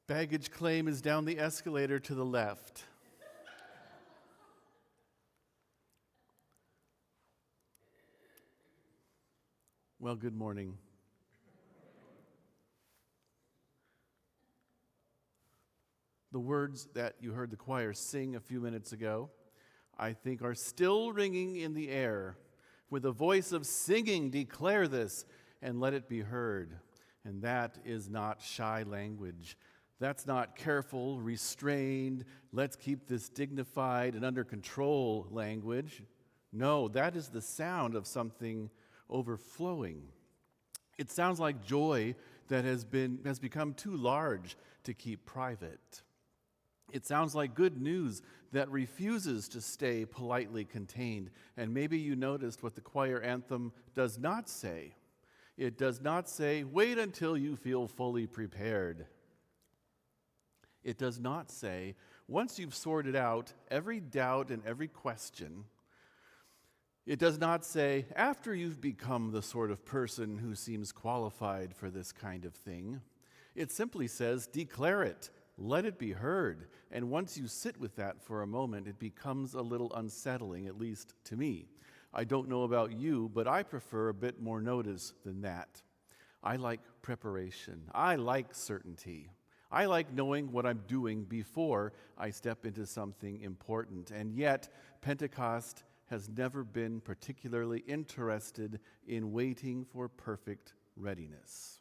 Baggage claim is down the escalator to the left. Well, good morning. The words that you heard the choir sing a few minutes ago, I think, are still ringing in the air. With a voice of singing, declare this and let it be heard. And that is not shy language. That's not careful, restrained, let's keep this dignified and under control language. No, that is the sound of something overflowing. It sounds like joy that has become too large to keep private. It sounds like good news that refuses to stay politely contained. And maybe you noticed what the choir anthem does not say. It does not say, wait until you feel fully prepared. It does not say, once you've sorted out every doubt and every question. It does not say, after you've become the sort of person who seems qualified for this kind of thing. It simply says, declare it, let it be heard. And once you sit with that for a moment, it becomes a little unsettling, at least to me. I don't know about you, but I prefer a bit more notice than that. I like preparation. I like certainty. I like knowing what I'm doing before I step into something important. And yet, Pentecost has never been particularly interested in waiting for perfect readiness.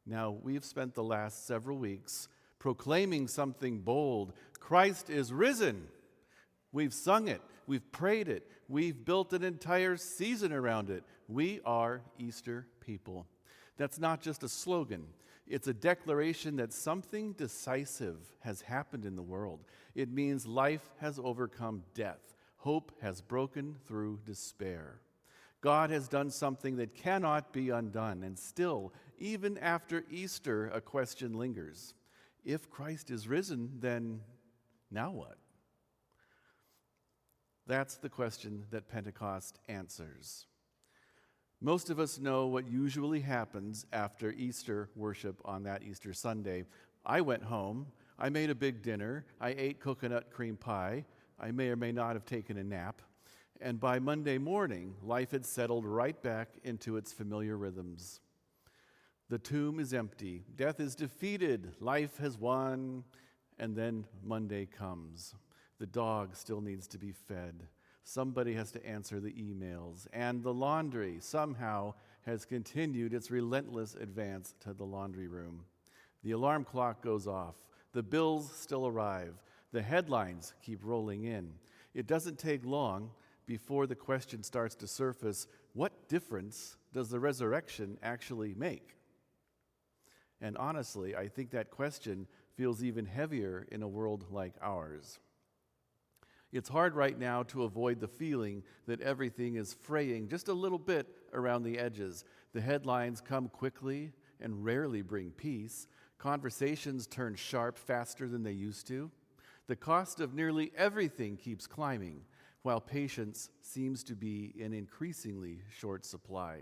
Now, we've spent the last several weeks proclaiming something bold. Christ is risen. We've sung it. We've prayed it. We've built an entire season around it. We are Easter people. That's not just a slogan. It's a declaration that something decisive has happened in the world. It means life has overcome death. Hope has broken through despair. God has done something that cannot be undone. And still, even after Easter, a question lingers. If Christ is risen, then now what? That's the question that Pentecost answers. Most of us know what usually happens after Easter worship on that Easter Sunday. I went home, I made a big dinner, I ate coconut cream pie, I may or may not have taken a nap, and by Monday morning, life had settled right back into its familiar rhythms. The tomb is empty, death is defeated, life has won, and then Monday comes. The dog still needs to be fed. Somebody has to answer the emails. And the laundry somehow has continued its relentless advance to the laundry room. The alarm clock goes off. The bills still arrive. The headlines keep rolling in. It doesn't take long before the question starts to surface, what difference does the resurrection actually make? And honestly, I think that question feels even heavier in a world like ours. It's hard right now to avoid the feeling that everything is fraying just a little bit around the edges. The headlines come quickly and rarely bring peace. Conversations turn sharp faster than they used to. The cost of nearly everything keeps climbing, while patience seems to be in increasingly short supply.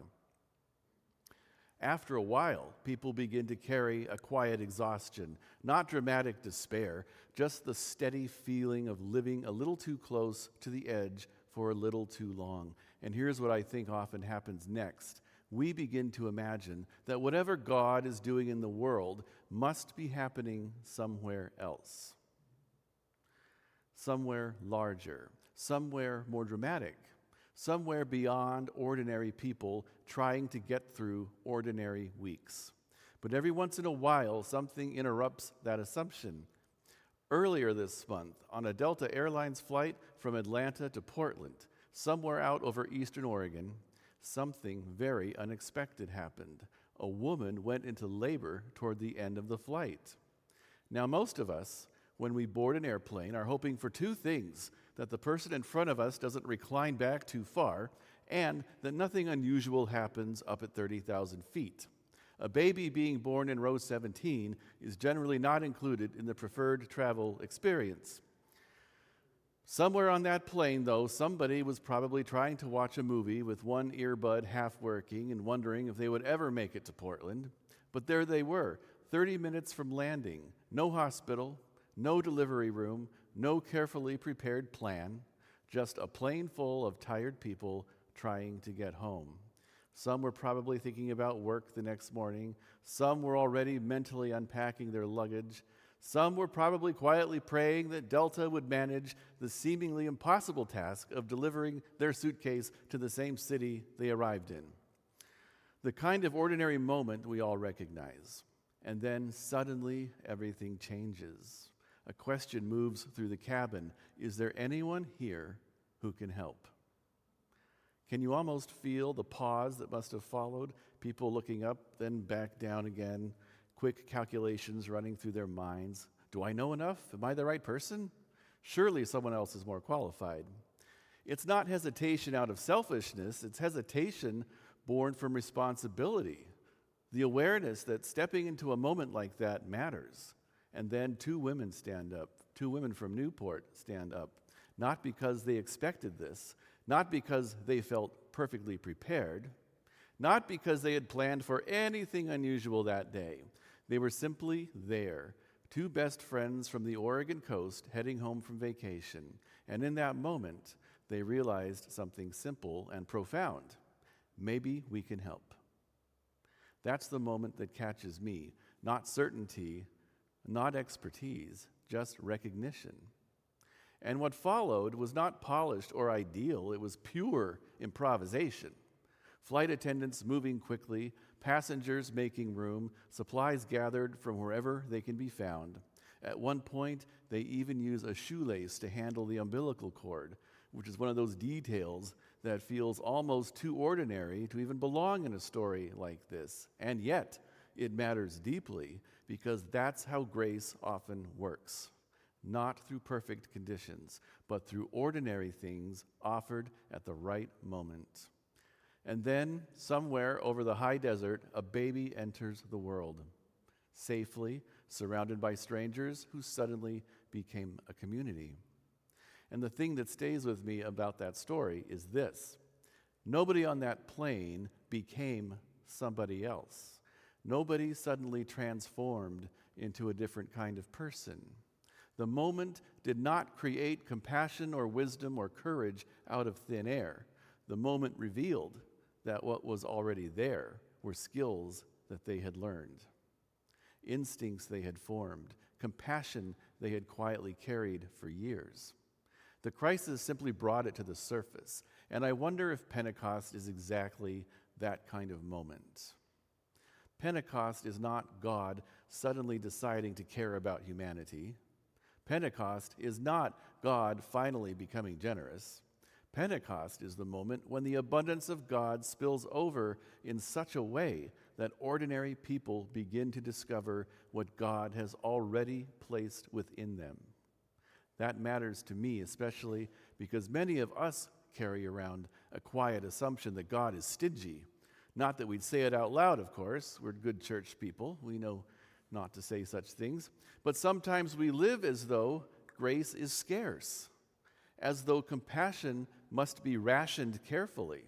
After a while, people begin to carry a quiet exhaustion, not dramatic despair, just the steady feeling of living a little too close to the edge for a little too long. And here's what I think often happens next. We begin to imagine that whatever God is doing in the world must be happening somewhere else. Somewhere larger, somewhere more dramatic, somewhere beyond ordinary people trying to get through ordinary weeks. But every once in a while, something interrupts that assumption. Earlier this month, on a Delta Airlines flight from Atlanta to Portland, somewhere out over eastern Oregon, something very unexpected happened. A woman went into labor toward the end of the flight. Now, most of us, when we board an airplane, are hoping for two things: that the person in front of us doesn't recline back too far, and that nothing unusual happens up at 30,000 feet. A baby being born in row 17 is generally not included in the preferred travel experience. Somewhere on that plane, though, somebody was probably trying to watch a movie with one earbud half working and wondering if they would ever make it to Portland. But there they were, 30 minutes from landing. No hospital, no delivery room, no carefully prepared plan, just a plane full of tired people trying to get home. Some were probably thinking about work the next morning. Some were already mentally unpacking their luggage. Some were probably quietly praying that Delta would manage the seemingly impossible task of delivering their suitcase to the same city they arrived in. The kind of ordinary moment we all recognize. And then suddenly everything changes. A question moves through the cabin. Is there anyone here who can help? Can you almost feel the pause that must have followed? People looking up, then back down again, quick calculations running through their minds. Do I know enough? Am I the right person? Surely someone else is more qualified. It's not hesitation out of selfishness, it's hesitation born from responsibility. The awareness that stepping into a moment like that matters. And then two women stand up. Two women from Newport stand up. Not because they expected this, not because they felt perfectly prepared, not because they had planned for anything unusual that day. They were simply there, two best friends from the Oregon coast heading home from vacation. And in that moment, they realized something simple and profound. Maybe we can help. That's the moment that catches me. Not certainty, not expertise, just recognition. And what followed was not polished or ideal, it was pure improvisation. Flight attendants moving quickly, passengers making room, supplies gathered from wherever they can be found. At one point, they even use a shoelace to handle the umbilical cord, which is one of those details that feels almost too ordinary to even belong in a story like this. And yet, it matters deeply because that's how grace often works. Not through perfect conditions, but through ordinary things offered at the right moment. And then, somewhere over the high desert, a baby enters the world, safely, surrounded by strangers who suddenly became a community. And the thing that stays with me about that story is this. Nobody on that plane became somebody else. Nobody suddenly transformed into a different kind of person. The moment did not create compassion or wisdom or courage out of thin air. The moment revealed that what was already there were skills that they had learned, instincts they had formed, compassion they had quietly carried for years. The crisis simply brought it to the surface, and I wonder if Pentecost is exactly that kind of moment. Pentecost is not God suddenly deciding to care about humanity. Pentecost is not God finally becoming generous. Pentecost is the moment when the abundance of God spills over in such a way that ordinary people begin to discover what God has already placed within them. That matters to me especially because many of us carry around a quiet assumption that God is stingy. Not that we'd say it out loud, of course. We're good church people. We know not to say such things. But sometimes we live as though grace is scarce, as though compassion must be rationed carefully,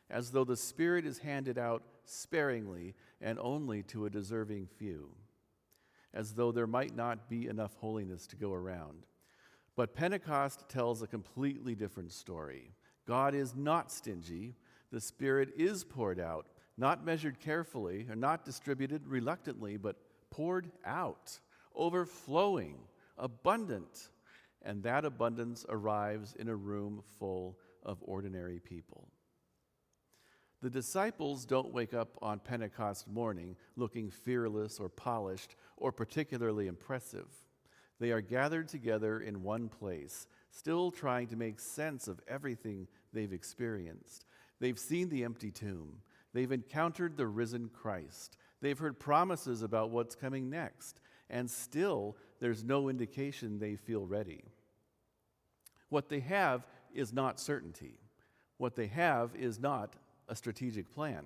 as though the Spirit is handed out sparingly and only to a deserving few, as though there might not be enough holiness to go around. But Pentecost tells a completely different story. God is not stingy. The Spirit is poured out, not measured carefully or not distributed reluctantly, but poured out, overflowing, abundant. And that abundance arrives in a room full of ordinary people. The disciples don't wake up on Pentecost morning looking fearless or polished or particularly impressive. They are gathered together in one place, still trying to make sense of everything they've experienced. They've seen the empty tomb. They've encountered the risen Christ. They've heard promises about what's coming next. And still, there's no indication they feel ready. What they have is not certainty. What they have is not a strategic plan.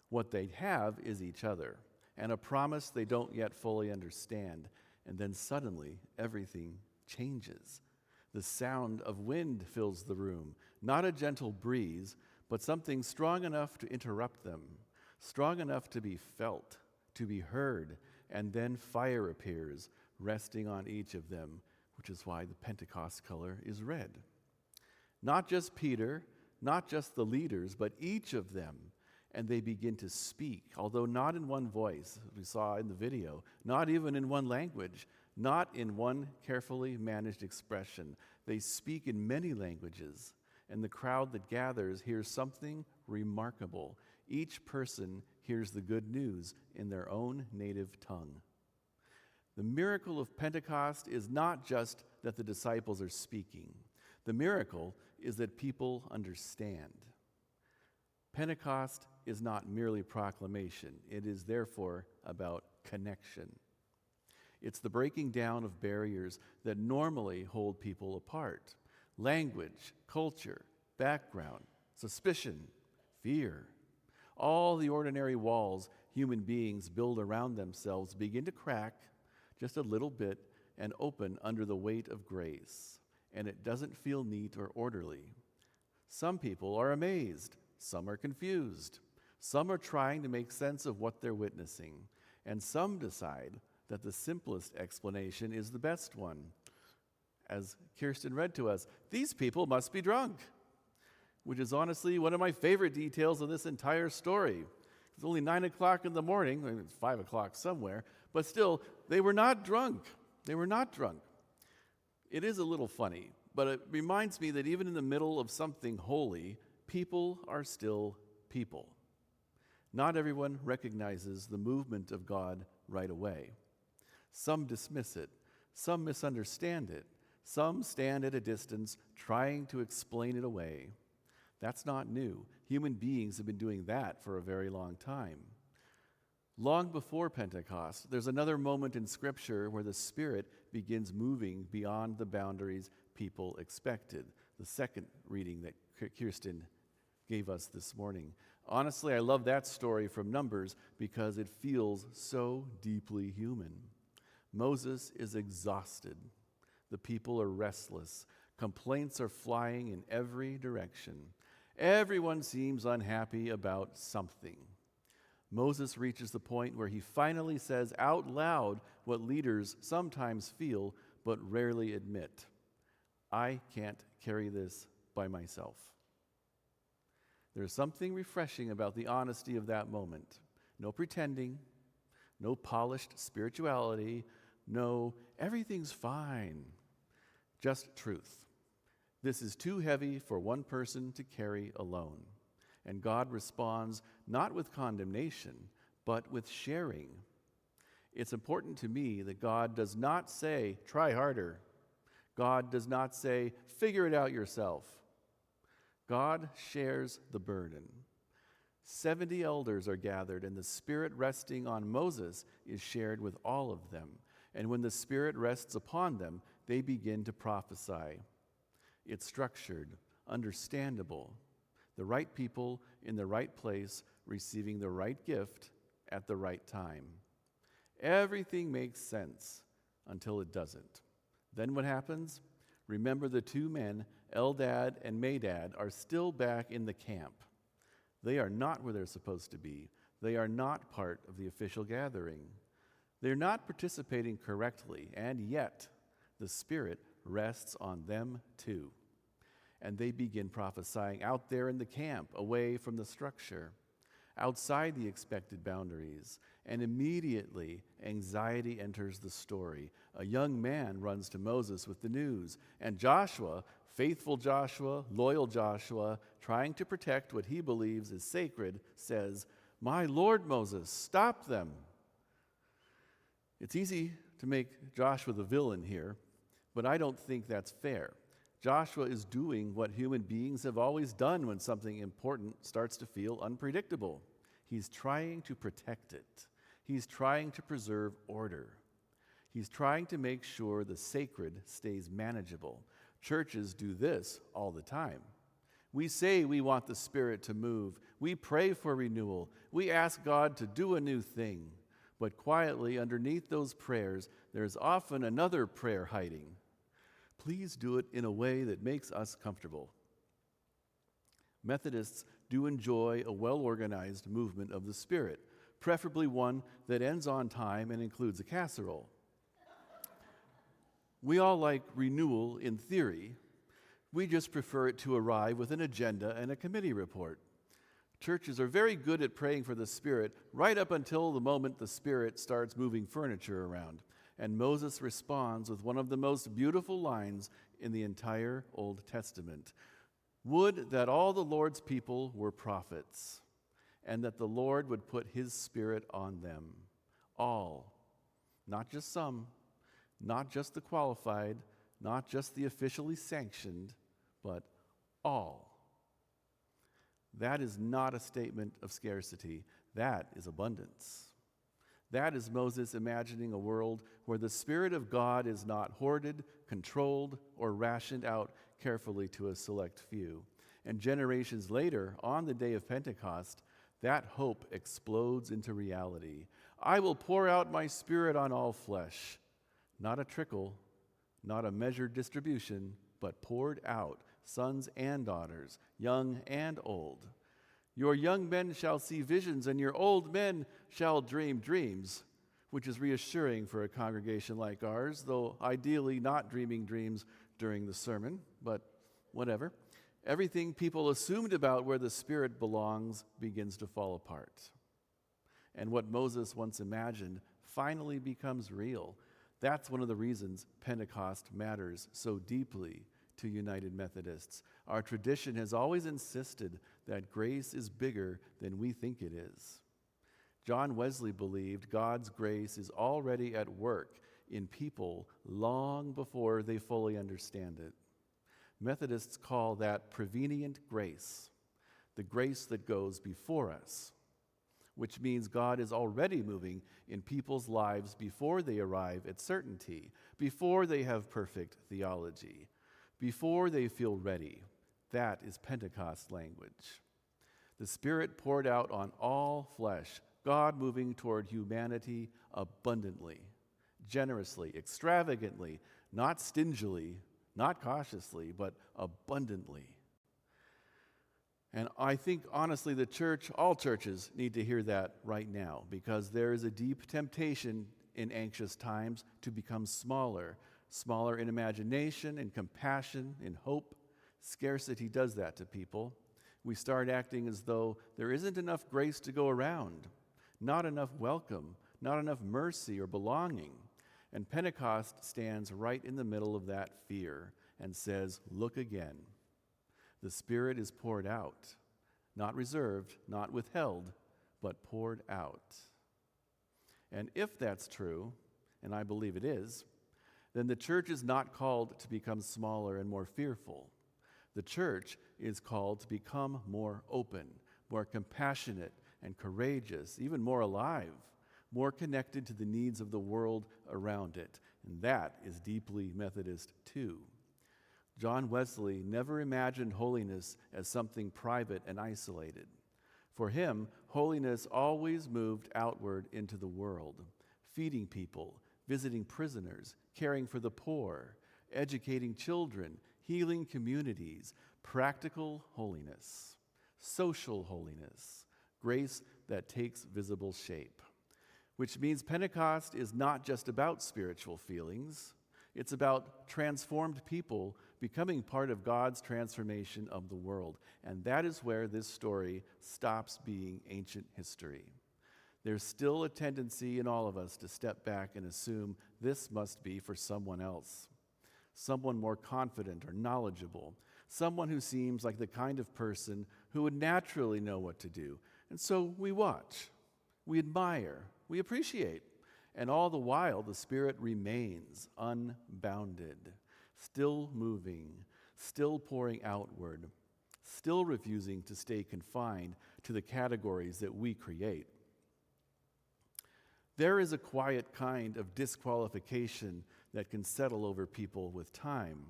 What they have is each other and a promise they don't yet fully understand. And then suddenly, everything changes. The sound of wind fills the room, not a gentle breeze, but something strong enough to interrupt them, strong enough to be felt, to be heard, and then fire appears, resting on each of them, which is why the Pentecost color is red. Not just Peter, not just the leaders, but each of them, and they begin to speak, although not in one voice, as we saw in the video, not even in one language, not in one carefully managed expression. They speak in many languages, and the crowd that gathers hears something remarkable. Each person hears the good news in their own native tongue. The miracle of Pentecost is not just that the disciples are speaking. The miracle is that people understand. Pentecost is not merely proclamation. It is therefore about connection. It's the breaking down of barriers that normally hold people apart. Language, culture, background, suspicion, fear. All the ordinary walls human beings build around themselves begin to crack just a little bit and open under the weight of grace. And it doesn't feel neat or orderly. Some people are amazed. Some are confused. Some are trying to make sense of what they're witnessing. And some decide that the simplest explanation is the best one. As Kirsten read to us, these people must be drunk, which is honestly one of my favorite details of this entire story. It's only 9 o'clock in the morning, maybe it's 5 o'clock somewhere, but still, they were not drunk. They were not drunk. It is a little funny, but it reminds me that even in the middle of something holy, people are still people. Not everyone recognizes the movement of God right away. Some dismiss it. Some misunderstand it. Some stand at a distance trying to explain it away. That's not new. Human beings have been doing that for a very long time. Long before Pentecost, there's another moment in Scripture where the Spirit begins moving beyond the boundaries people expected. The second reading that Kirsten gave us this morning. Honestly, I love that story from Numbers because it feels so deeply human. Moses is exhausted. The people are restless. Complaints are flying in every direction. Everyone seems unhappy about something. Moses reaches the point where he finally says out loud what leaders sometimes feel but rarely admit. I can't carry this by myself. There's something refreshing about the honesty of that moment. No pretending, no polished spirituality, no everything's fine. Just truth. This is too heavy for one person to carry alone. And God responds not with condemnation, but with sharing. It's important to me that God does not say, try harder. God does not say, figure it out yourself. God shares the burden. 70 elders are gathered, and the Spirit resting on Moses is shared with all of them. And when the Spirit rests upon them, they begin to prophesy. It's structured, understandable. The right people in the right place, receiving the right gift at the right time. Everything makes sense until it doesn't. Then what happens? Remember the two men, Eldad and Medad, are still back in the camp. They are not where they're supposed to be. They are not part of the official gathering. They're not participating correctly, and yet the Spirit rests on them too. And they begin prophesying out there in the camp, away from the structure, outside the expected boundaries. And immediately, anxiety enters the story. A young man runs to Moses with the news. And Joshua, faithful Joshua, loyal Joshua, trying to protect what he believes is sacred, says, "My Lord Moses, stop them." It's easy to make Joshua the villain here, but I don't think that's fair. Joshua is doing what human beings have always done when something important starts to feel unpredictable. He's trying to protect it. He's trying to preserve order. He's trying to make sure the sacred stays manageable. Churches do this all the time. We say we want the Spirit to move. We pray for renewal. We ask God to do a new thing. But quietly underneath those prayers, there's often another prayer hiding. Please do it in a way that makes us comfortable. Methodists do enjoy a well-organized movement of the Spirit. preferably one that ends on time and includes a casserole. We all like renewal in theory. We just prefer it to arrive with an agenda and a committee report. Churches are very good at praying for the Spirit right up until the moment the Spirit starts moving furniture around. And Moses responds with one of the most beautiful lines in the entire Old Testament. Would that all the Lord's people were prophets, and that the Lord would put his Spirit on them. All, not just some, not just the qualified, not just the officially sanctioned, but all. That is not a statement of scarcity. That is abundance. That is Moses imagining a world where the Spirit of God is not hoarded, controlled, or rationed out carefully to a select few. And generations later, on the day of Pentecost, that hope explodes into reality. I will pour out my Spirit on all flesh. Not a trickle, not a measured distribution, but poured out, sons and daughters, young and old. Your young men shall see visions, and your old men shall dream dreams, which is reassuring for a congregation like ours, though ideally not dreaming dreams during the sermon, but whatever. Everything people assumed about where the Spirit belongs begins to fall apart. And what Moses once imagined finally becomes real. That's one of the reasons Pentecost matters so deeply to United Methodists. Our tradition has always insisted that grace is bigger than we think it is. John Wesley believed God's grace is already at work in people long before they fully understand it. Methodists call that prevenient grace, the grace that goes before us, which means God is already moving in people's lives before they arrive at certainty, before they have perfect theology, before they feel ready. That is Pentecost language. The Spirit poured out on all flesh, God moving toward humanity abundantly, generously, extravagantly, not stingily, not cautiously, but abundantly. And I think, honestly, the church, all churches, need to hear that right now, because there is a deep temptation in anxious times to become smaller in imagination, in compassion, in hope. Scarcity does that to people. We start acting as though there isn't enough grace to go around, not enough welcome, not enough mercy or belonging. And Pentecost stands right in the middle of that fear and says, look again. The Spirit is poured out, not reserved, not withheld, but poured out. And if that's true, and I believe it is, then the church is not called to become smaller and more fearful. The church is called to become more open, more compassionate and courageous, even more alive, more connected to the needs of the world around it. And that is deeply Methodist too. John Wesley never imagined holiness as something private and isolated. For him, holiness always moved outward into the world, feeding people, visiting prisoners, caring for the poor, educating children, healing communities, practical holiness, social holiness, grace that takes visible shape. Which means Pentecost is not just about spiritual feelings. It's about transformed people becoming part of God's transformation of the world. And that is where this story stops being ancient history. There's still a tendency in all of us to step back and assume this must be for someone else, someone more confident or knowledgeable, someone who seems like the kind of person who would naturally know what to do. And so we watch, we admire, we appreciate, and all the while the Spirit remains unbounded, still moving, still pouring outward, still refusing to stay confined to the categories that we create. There is a quiet kind of disqualification that can settle over people with time.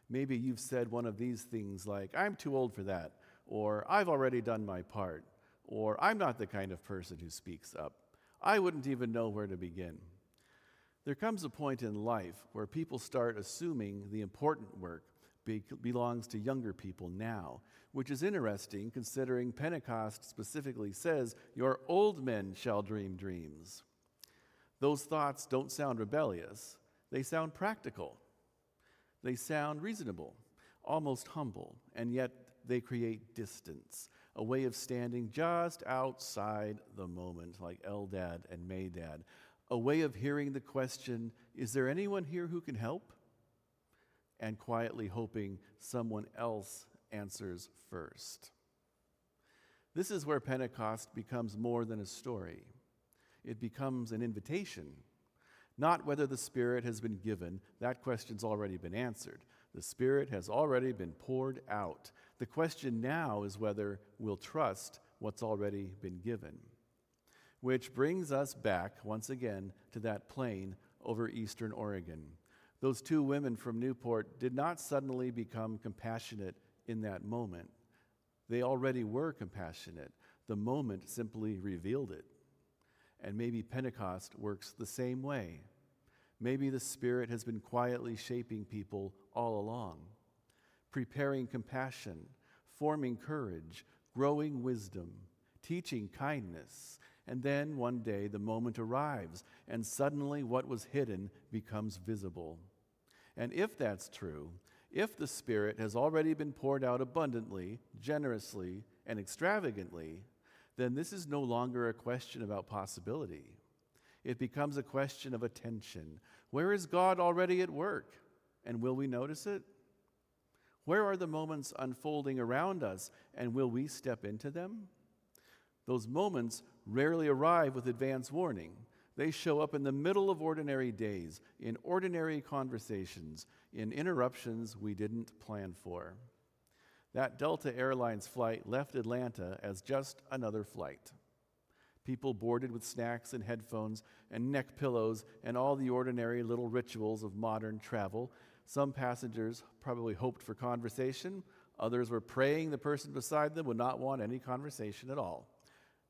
Maybe you've said one of these things like, I'm too old for that, or I've already done my part, or I'm not the kind of person who speaks up. I wouldn't even know where to begin. There comes a point in life where people start assuming the important work, belongs to younger people now, which is interesting considering Pentecost specifically says, "Your old men shall dream dreams." Those thoughts don't sound rebellious. They sound practical. They sound reasonable, almost humble, and yet they create distance, a way of standing just outside the moment, like Eldad and Medad, a way of hearing the question, "Is there anyone here who can help?" and quietly hoping someone else answers first. This is where Pentecost becomes more than a story. It becomes an invitation. Not whether the Spirit has been given, that question's already been answered. The Spirit has already been poured out. The question now is whether we'll trust what's already been given. Which brings us back once again to that plain over eastern Oregon. Those two women from Newport did not suddenly become compassionate in that moment. They already were compassionate. The moment simply revealed it. And maybe Pentecost works the same way. Maybe the Spirit has been quietly shaping people all along, preparing compassion, forming courage, growing wisdom, teaching kindness. And then one day the moment arrives, and suddenly what was hidden becomes visible. And if that's true, if the Spirit has already been poured out abundantly, generously, and extravagantly, then this is no longer a question about possibility. It becomes a question of attention. Where is God already at work? And will we notice it? Where are the moments unfolding around us, and will we step into them? Those moments rarely arrive with advance warning. They show up in the middle of ordinary days, in ordinary conversations, in interruptions we didn't plan for. That Delta Airlines flight left Atlanta as just another flight. People boarded with snacks and headphones and neck pillows and all the ordinary little rituals of modern travel. Some passengers probably hoped for conversation. Others were praying the person beside them would not want any conversation at all.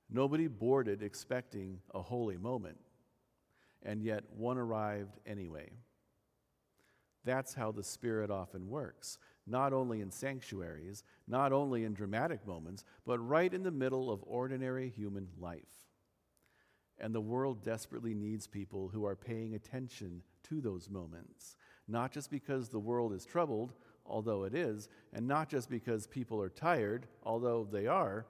Nobody boarded expecting a holy moment. And yet one arrived anyway. That's how the Spirit often works, not only in sanctuaries, not only in dramatic moments, but right in the middle of ordinary human life. And the world desperately needs people who are paying attention to those moments, not just because the world is troubled, although it is, and not just because people are tired, although they are,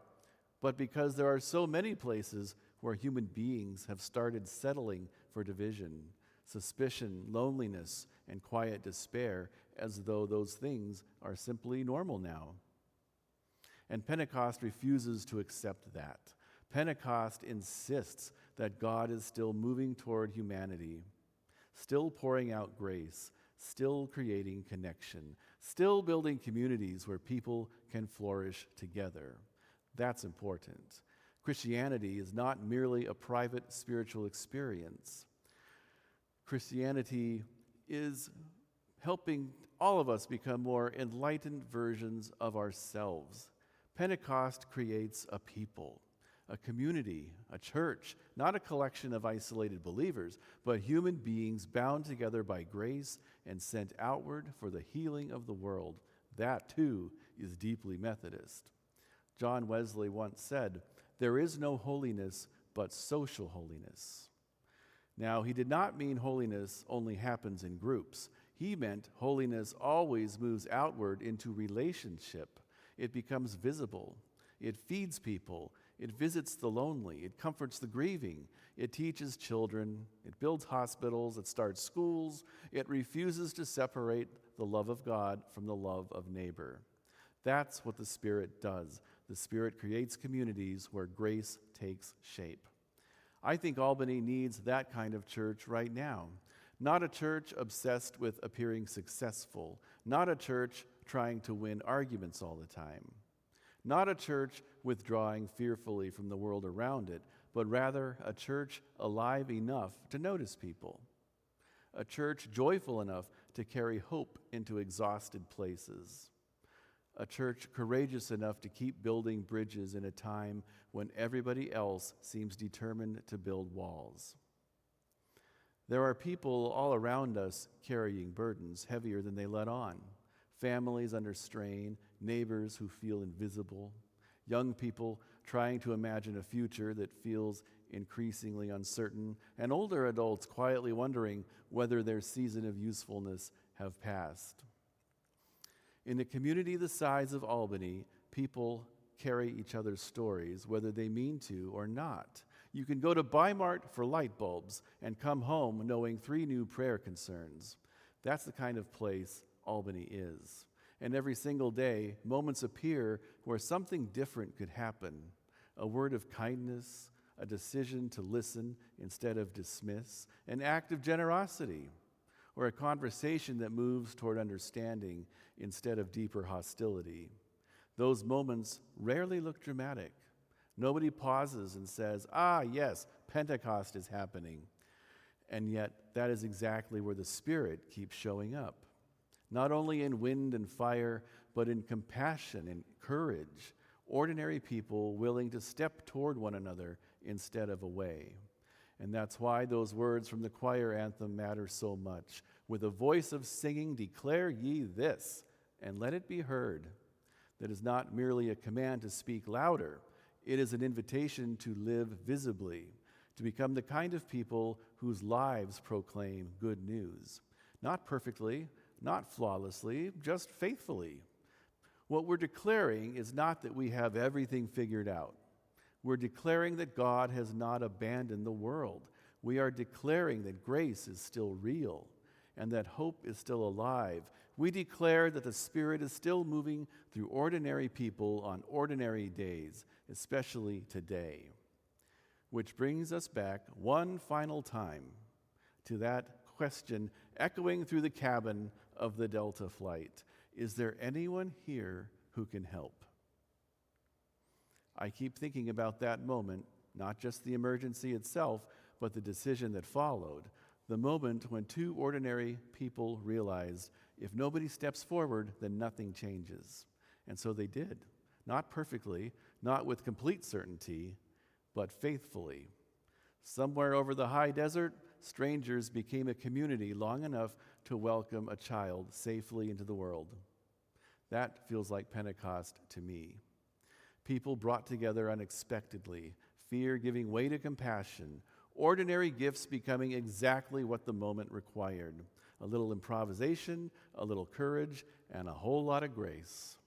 but because there are so many places where human beings have started settling for division, suspicion, loneliness, and quiet despair, as though those things are simply normal now. And Pentecost refuses to accept that. Pentecost insists that God is still moving toward humanity, still pouring out grace, still creating connection, still building communities where people can flourish together. That's important. Christianity is not merely a private spiritual experience. Christianity is helping all of us become more enlightened versions of ourselves. Pentecost creates a people, a community, a church, not a collection of isolated believers, but human beings bound together by grace and sent outward for the healing of the world. That, too, is deeply Methodist. John Wesley once said, "There is no holiness but social holiness." Now, he did not mean holiness only happens in groups. He meant holiness always moves outward into relationship. It becomes visible. It feeds people. It visits the lonely. It comforts the grieving. It teaches children. It builds hospitals. It starts schools. It refuses to separate the love of God from the love of neighbor. That's what the Spirit does. The Spirit creates communities where grace takes shape. I think Albany needs that kind of church right now. Not a church obsessed with appearing successful. Not a church trying to win arguments all the time. Not a church withdrawing fearfully from the world around it, but rather a church alive enough to notice people. A church joyful enough to carry hope into exhausted places. A church courageous enough to keep building bridges in a time when everybody else seems determined to build walls. There are people all around us carrying burdens heavier than they let on, families under strain, neighbors who feel invisible, young people trying to imagine a future that feels increasingly uncertain, and older adults quietly wondering whether their season of usefulness have passed. In a community the size of Albany, people carry each other's stories, whether they mean to or not. You can go to Bi-Mart for light bulbs and come home knowing 3 new prayer concerns. That's the kind of place Albany is. And every single day, moments appear where something different could happen. A word of kindness, a decision to listen instead of dismiss, an act of generosity, or a conversation that moves toward understanding instead of deeper hostility. Those moments rarely look dramatic. Nobody pauses and says, yes, Pentecost is happening. And yet, that is exactly where the Spirit keeps showing up. Not only in wind and fire, but in compassion and courage. Ordinary people willing to step toward one another instead of away. And that's why those words from the choir anthem matter so much. With a voice of singing, declare ye this, and let it be heard. That is not merely a command to speak louder. It is an invitation to live visibly, to become the kind of people whose lives proclaim good news. Not perfectly, not flawlessly, just faithfully. What we're declaring is not that we have everything figured out. We're declaring that God has not abandoned the world. We are declaring that grace is still real and that hope is still alive. We declare that the Spirit is still moving through ordinary people on ordinary days, especially today. Which brings us back one final time to that question echoing through the cabin of the Delta flight. Is there anyone here who can help? I keep thinking about that moment, not just the emergency itself, but the decision that followed. The moment when 2 ordinary people realized if nobody steps forward, then nothing changes. And so they did. Not perfectly, not with complete certainty, but faithfully. Somewhere over the high desert, strangers became a community long enough to welcome a child safely into the world. That feels like Pentecost to me. People brought together unexpectedly, fear giving way to compassion, ordinary gifts becoming exactly what the moment required. A little improvisation, a little courage, and a whole lot of grace.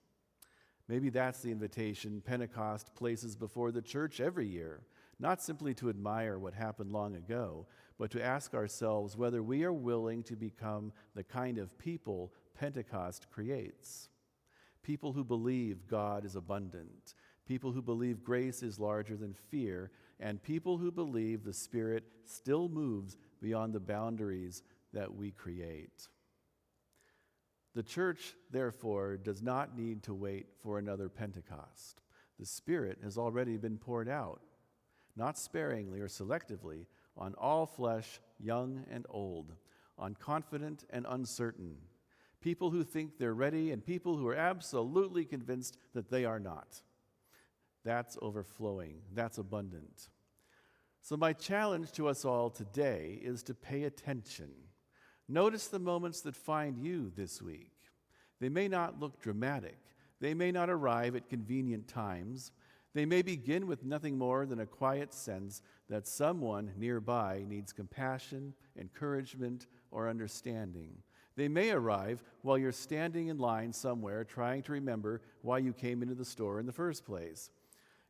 Maybe that's the invitation Pentecost places before the church every year, not simply to admire what happened long ago, but to ask ourselves whether we are willing to become the kind of people Pentecost creates. People who believe God is abundant, people who believe grace is larger than fear, and people who believe the Spirit still moves beyond the boundaries that we create. The church, therefore, does not need to wait for another Pentecost. The Spirit has already been poured out, not sparingly or selectively, on all flesh, young and old, on confident and uncertain, people who think they're ready and people who are absolutely convinced that they are not. That's overflowing. That's abundant. So my challenge to us all today is to pay attention. Notice the moments that find you this week. They may not look dramatic. They may not arrive at convenient times. They may begin with nothing more than a quiet sense that someone nearby needs compassion, encouragement, or understanding. They may arrive while you're standing in line somewhere trying to remember why you came into the store in the first place.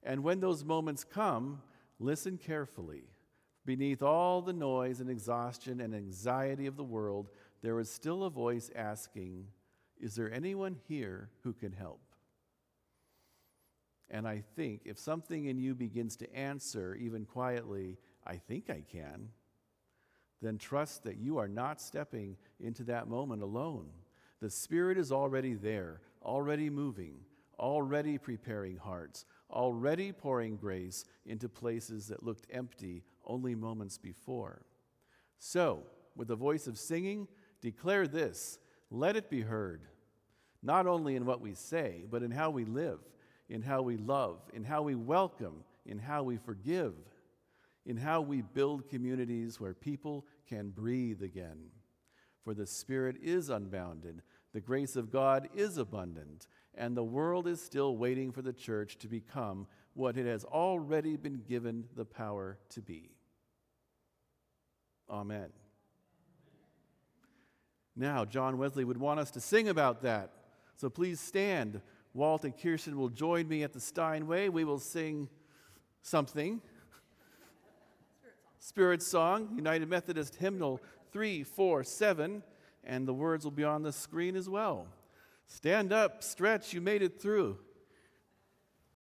And when those moments come, listen carefully. Beneath all the noise and exhaustion and anxiety of the world, there is still a voice asking, is there anyone here who can help? And I think if something in you begins to answer, even quietly, I think I can, then trust that you are not stepping into that moment alone. The Spirit is already there, already moving, already preparing hearts, already pouring grace into places that looked empty only moments before. So, with a voice of singing, declare this, let it be heard, not only in what we say, but in how we live, in how we love, in how we welcome, in how we forgive, in how we build communities where people can breathe again. For the Spirit is unbounded. The grace of God is abundant, and the world is still waiting for the church to become what it has already been given the power to be. Amen. Now, John Wesley would want us to sing about that. So please stand. Walt and Kirsten will join me at the Steinway. We will sing something. Spirit Song, United Methodist Hymnal 347, and the words will be on the screen as well. Stand up, stretch, you made it through.